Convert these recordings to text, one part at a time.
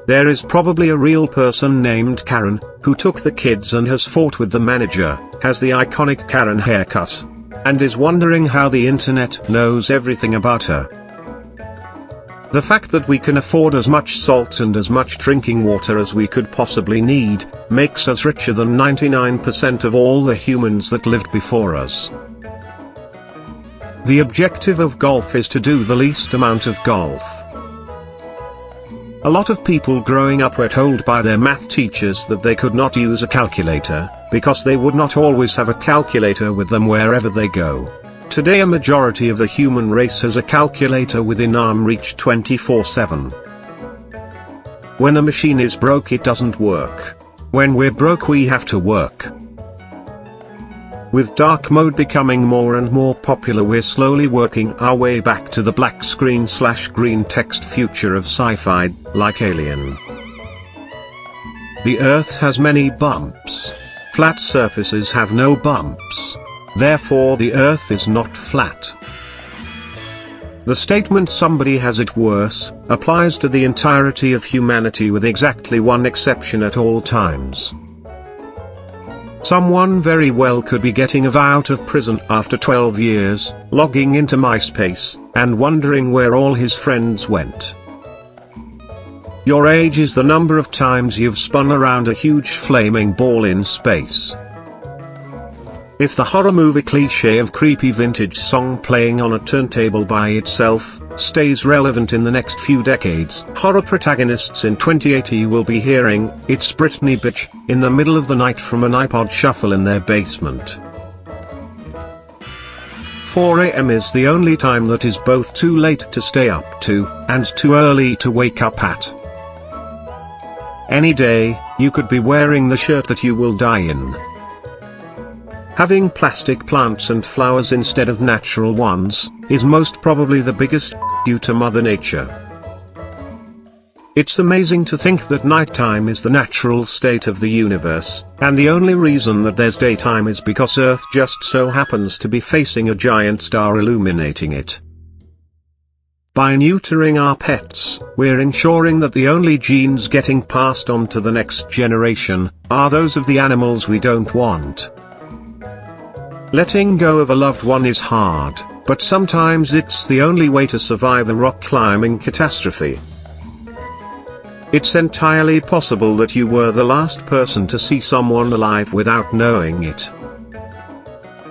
There is probably a real person named Karen, who took the kids and has fought with the manager, has the iconic Karen haircut, and is wondering how the internet knows everything about her. The fact that we can afford as much salt and as much drinking water as we could possibly need, makes us richer than 99% of all the humans that lived before us. The objective of golf is to do the least amount of golf. A lot of people growing up were told by their math teachers that they could not use a calculator, because they would not always have a calculator with them wherever they go. Today a majority of the human race has a calculator within arm reach 24/7. When a machine is broke, it doesn't work. When we're broke, we have to work. With dark mode becoming more and more popular, we're slowly working our way back to the black screen/green text future of sci-fi, like Alien. The Earth has many bumps. Flat surfaces have no bumps. Therefore the Earth is not flat. The statement "somebody has it worse" applies to the entirety of humanity with exactly one exception at all times. Someone very well could be getting out of prison after 12 years, logging into MySpace, and wondering where all his friends went. Your age is the number of times you've spun around a huge flaming ball in space. If the horror movie cliché of creepy vintage song playing on a turntable by itself stays relevant in the next few decades, horror protagonists in 2080 will be hearing "It's Britney bitch" in the middle of the night from an iPod shuffle in their basement. 4 a.m. is the only time that is both too late to stay up to, and too early to wake up at. Any day, you could be wearing the shirt that you will die in. Having plastic plants and flowers instead of natural ones, is most probably the biggest due to Mother Nature. It's amazing to think that nighttime is the natural state of the universe, and the only reason that there's daytime is because Earth just so happens to be facing a giant star illuminating it. By neutering our pets, we're ensuring that the only genes getting passed on to the next generation are those of the animals we don't want. Letting go of a loved one is hard, but sometimes it's the only way to survive a rock climbing catastrophe. It's entirely possible that you were the last person to see someone alive without knowing it.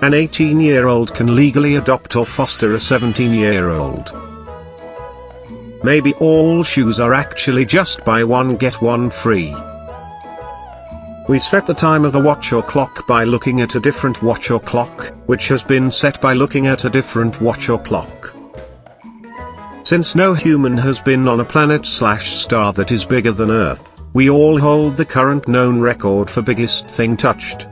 An 18-year-old can legally adopt or foster a 17-year-old. Maybe all shoes are actually just buy one get one free. We set the time of the watch or clock by looking at a different watch or clock, which has been set by looking at a different watch or clock. Since no human has been on a planet/star that is bigger than Earth, we all hold the current known record for biggest thing touched.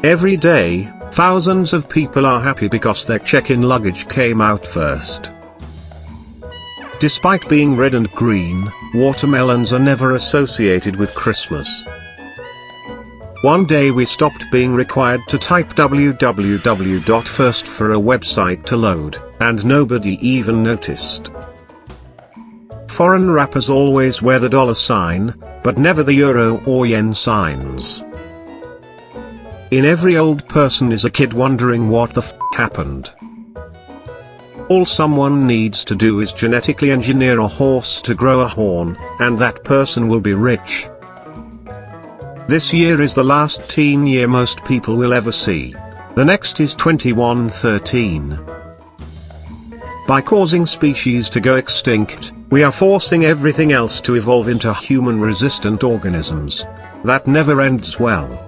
Every day, thousands of people are happy because their check-in luggage came out first. Despite being red and green, watermelons are never associated with Christmas. One day we stopped being required to type www. first for a website to load, and nobody even noticed. Foreign rappers always wear the $, but never the euro or yen signs. In every old person is a kid wondering what the f*** happened. All someone needs to do is genetically engineer a horse to grow a horn, and that person will be rich. This year is the last teen year most people will ever see. The next is 2113. By causing species to go extinct, we are forcing everything else to evolve into human-resistant organisms. That never ends well.